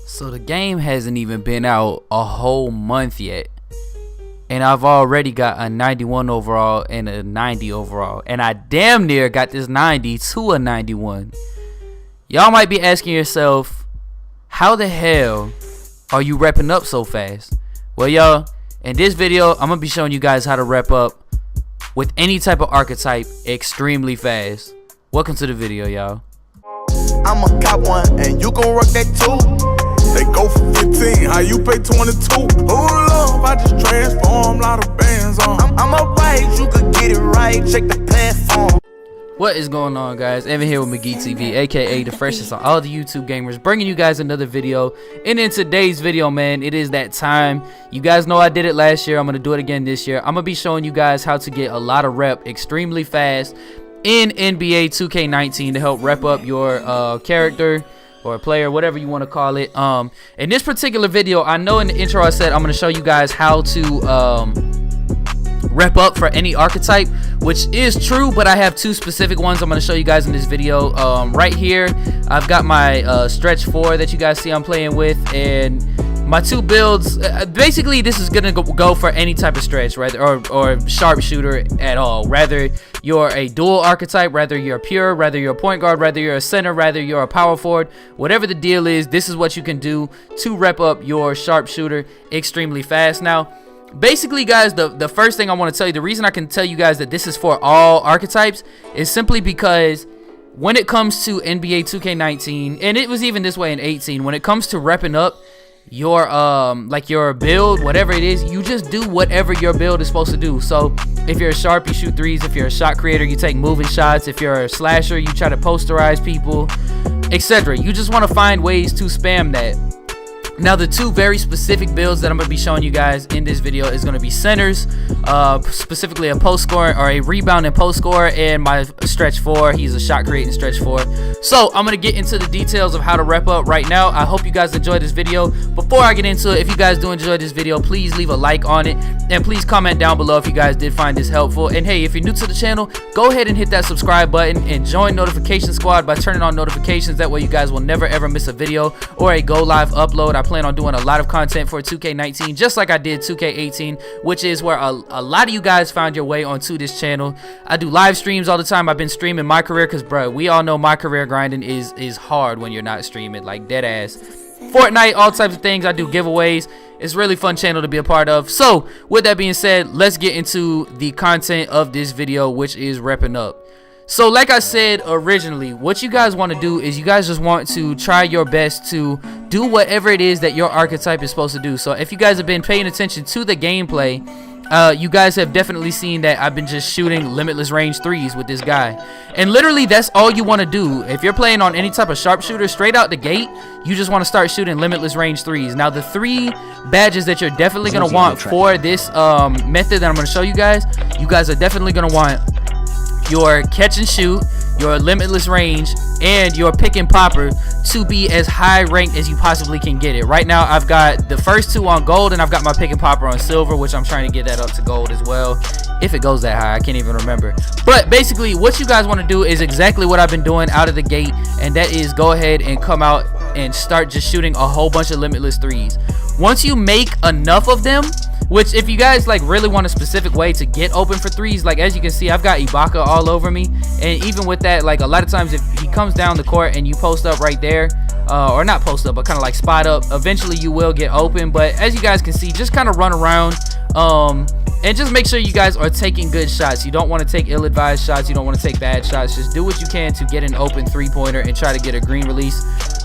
So the game hasn't even been out a whole month yet, and I've already got a 91 overall and a 90 overall, and I damn near got this 90 to a 91. Y'all might be asking yourself, how the hell are you repping up so fast? Well, y'all, in this video I'm gonna be showing you guys how to rep up with any type of archetype extremely fast. Welcome to the video, y'all. I'm a cop one and you gon' work that too. They go for 15, how you pay 22? Hold up, I just transform, lot of bands on. I'm alright, you could get it right, check the platform. What is going on, guys? Evan here with McGee TV, aka the freshest on all the YouTube gamers, bringing you guys another video. And in today's video, man, it is that time. You guys know I did it last year. I'm gonna do it again this year. I'm gonna be showing you guys how to get a lot of rep extremely fast in NBA 2K19 to help rep up your character or player, whatever you want to call it. In this particular video, I know in the intro I said I'm going to show you guys how to rep up for any archetype, which is true, but I have two specific ones I'm going to show you guys in this video. Right here, I've got my stretch 4 that you guys see I'm playing with, and my two builds. Basically, this is gonna go for any type of stretch, right, or sharpshooter at all. Rather you're a dual archetype, rather you're pure, rather you're a point guard, rather you're a center, rather you're a power forward, whatever the deal is, this is what you can do to rep up your sharpshooter extremely fast. Now, basically, guys, the first thing I want to tell you, the reason I can tell you guys that this is for all archetypes is simply because when it comes to NBA 2K19, and it was even this way in 18, when it comes to repping up your like your build, whatever it is, you just do whatever your build is supposed to do. So if you're a sharp, you shoot threes. If you're a shot creator, you take moving shots. If you're a slasher, you try to posterize people, etc. You just want to find ways to spam that. Now, the two very specific builds that I'm going to be showing you guys in this video is going to be centers, specifically a post scorer or a rebound and post scorer, and my stretch 4, he's a shot creating stretch 4. So I'm going to get into the details of how to rep up right now. I hope you guys enjoyed this video. Before I get into it, if you guys do enjoy this video, please leave a like on it, and please comment down below if you guys did find this helpful. And hey, if you're new to the channel, go ahead and hit that subscribe button and join notification squad by turning on notifications. That way you guys will never ever miss a video or a go live upload. I plan on doing a lot of content for 2K19, just like I did 2K18, which is where a lot of you guys found your way onto this channel. I do live streams all the time. I've been streaming my career because, bro, we all know my career grinding is hard when you're not streaming, like dead ass. Fortnite, all types of things. I do giveaways. It's a really fun channel to be a part of. So with that being said, let's get into the content of this video, which is repping up. So like I said originally, what you guys want to do is you guys just want to try your best to do whatever it is that your archetype is supposed to do. So if you guys have been paying attention to the gameplay, you guys have definitely seen that I've been just shooting limitless range threes with this guy. And literally that's all you want to do. If you're playing on any type of sharpshooter, straight out the gate, you just want to start shooting limitless range threes. Now, the 3 badges that you're definitely going to want for this method that I'm going to show you guys are definitely going to want your catch and shoot, your limitless range, and your pick and popper to be as high ranked as you possibly can get it. Right now I've got the first 2 on gold, and I've got my pick and popper on silver, which I'm trying to get that up to gold as well, if it goes that high. I can't even remember. But basically what you guys want to do is exactly what I've been doing out of the gate, and that is go ahead and come out and start just shooting a whole bunch of limitless threes. Once you make enough of them, which if you guys like really want a specific way to get open for threes, like as you can see, I've got Ibaka all over me, and even with that, like a lot of times if he comes down the court and you post up right there, or not post up but kind of like spot up, eventually you will get open. But as you guys can see, just kind of run around and just make sure you guys are taking good shots. You don't want to take ill-advised shots, you don't want to take bad shots. Just do what you can to get an open 3-pointer and try to get a green release.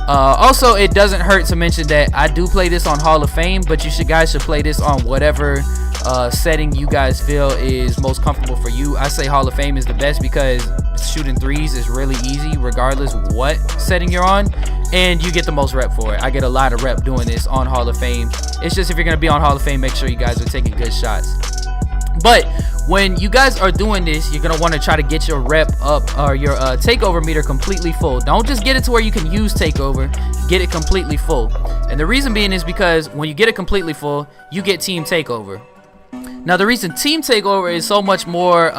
Also, it doesn't hurt to mention that I do play this on Hall of Fame, but you guys should play this on whatever setting you guys feel is most comfortable for you. I say Hall of Fame is the best because shooting threes is really easy regardless what setting you're on, and you get the most rep for it. I get a lot of rep doing this on Hall of Fame. It's just if you're going to be on Hall of Fame, make sure you guys are taking good shots. But when you guys are doing this, you're gonna want to try to get your rep up, or your takeover meter completely full. Don't just get it to where you can use takeover, get it completely full. And the reason being is because when you get it completely full, you get team takeover. Now, the reason team takeover is so much more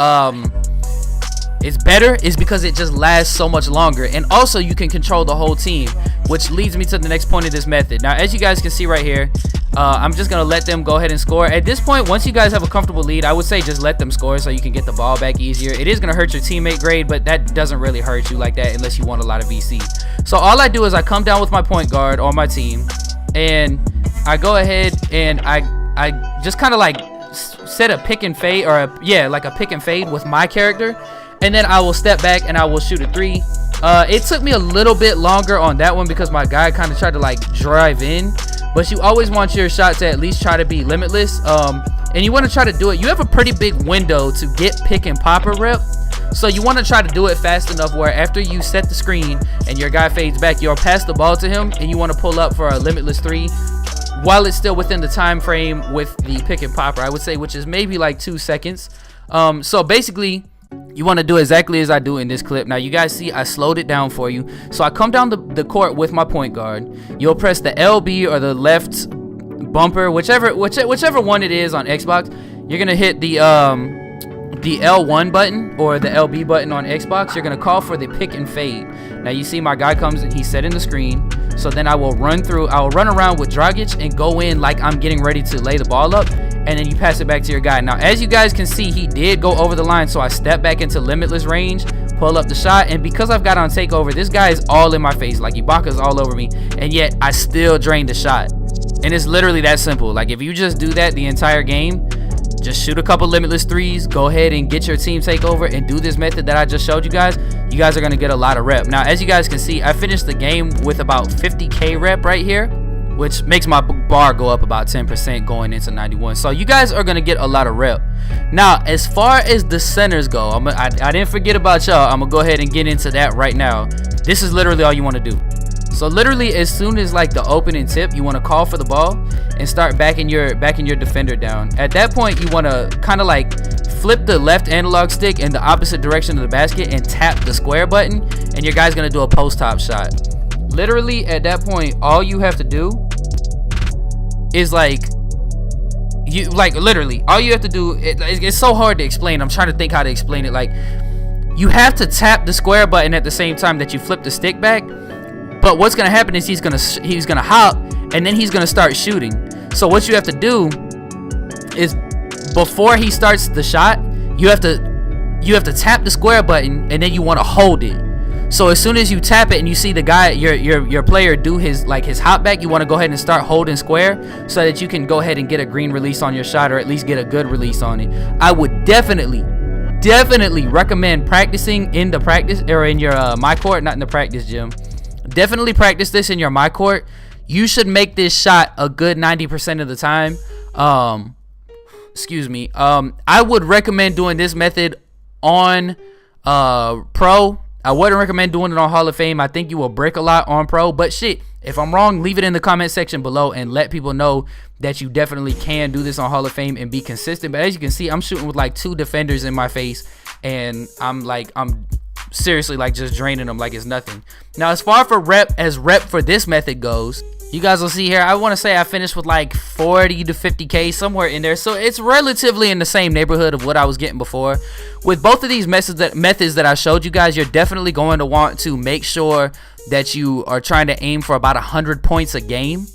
it's better is because it just lasts so much longer, and also you can control the whole team. which leads me to the next point of this method. Now, as you guys can see right here, I'm just gonna let them go ahead and score. At this point, once you guys have a comfortable lead, I would say just let them score so you can get the ball back easier. It is gonna hurt your teammate grade, but that doesn't really hurt you like that unless you want a lot of VC. So all I do is I come down with my point guard on my team, and I go ahead and I just kind of like set a pick and fade, or like a pick and fade with my character, and then I will step back and I will shoot a 3. It took me a little bit longer on that one because my guy kind of tried to like drive in, but you always want your shot to at least try to be limitless, and you want to try to do it. You have a pretty big window to get pick and popper rep, so you want to try to do it fast enough where after you set the screen and your guy fades back, you'll pass the ball to him and you want to pull up for a limitless 3 while it's still within the time frame with the pick and popper, I would say, which is maybe like 2 seconds. So basically you want to do exactly as I do in this clip. Now you guys see I slowed it down for you. So I come down the court with my point guard. You'll press the LB or the left bumper, whichever one it is on Xbox. You're gonna hit the L1 button or the LB button on Xbox. You're gonna call for the pick and fade. Now you see my guy comes and he's setting the screen. So then I will run around with Dragic and go in like I'm getting ready to lay the ball up, and then you pass it back to your guy. Now as you guys can see, he did go over the line, so I step back into limitless range, pull up the shot, and because I've got on takeover, this guy is all in my face, like Ibaka's all over me, and yet I still drained the shot. And it's literally that simple. Like if you just do that the entire game, just shoot a couple limitless 3s, go ahead and get your team takeover and do this method that I just showed you guys are going to get a lot of rep. Now as you guys can see, I finished the game with about 50k rep right here, which makes my bar go up about 10% going into 91. So you guys are going to get a lot of rep. Now as far as the centers go, I didn't forget about y'all. I'm gonna go ahead and get into that right now. This is literally all you want to do. So literally as soon as like the opening tip, you want to call for the ball and start backing your defender down. At that point, you want to kind of like flip the left analog stick in the opposite direction of the basket and tap the square button, and your guy's gonna do a post top shot. Literally at that point, all you have to do is literally all you have to do, it's so hard to explain. I'm trying to think how to explain it. Like you have to tap the square button at the same time that you flip the stick back. But what's gonna happen is he's gonna hop and then he's gonna start shooting. So what you have to do is before he starts the shot, you have to tap the square button and then you want to hold it. So as soon as you tap it and you see the guy, your player do his hop back, you want to go ahead and start holding square so that you can go ahead and get a green release on your shot, or at least get a good release on it. I would definitely recommend practicing in the practice or in your my court, not in the practice gym. Definitely practice this in your my court. You should make this shot a good 90% of the time. Excuse me. I would recommend doing this method on pro. I wouldn't recommend doing it on Hall of Fame. I think you will brick a lot on pro, but shit, if I'm wrong, leave it in the comment section below and let people know that you definitely can do this on Hall of Fame and be consistent. But as you can see, I'm shooting with like 2 defenders in my face, and I'm seriously like just draining them like it's nothing. Now as far for rep for this method goes, you guys will see here, I want to say I finished with like 40 to 50k, somewhere in there. So it's relatively in the same neighborhood of what I was getting before. With both of these methods that I showed you guys, you're definitely going to want to make sure that you are trying to aim for about 100 points a game,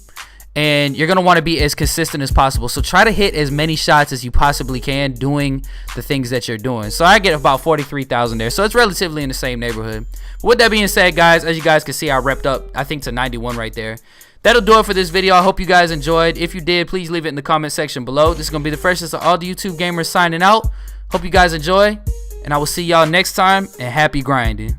and you're going to want to be as consistent as possible. So try to hit as many shots as you possibly can doing the things that you're doing. So I get about 43,000 there, so it's relatively in the same neighborhood. But with that being said, guys, as you guys can see, I repped up I think to 91 right there. That'll do it for this video. I hope you guys enjoyed. If you did, please leave it in the comment section below. This is going to be the freshest of all the YouTube gamers signing out. Hope you guys enjoy, and I will see y'all next time, and happy grinding.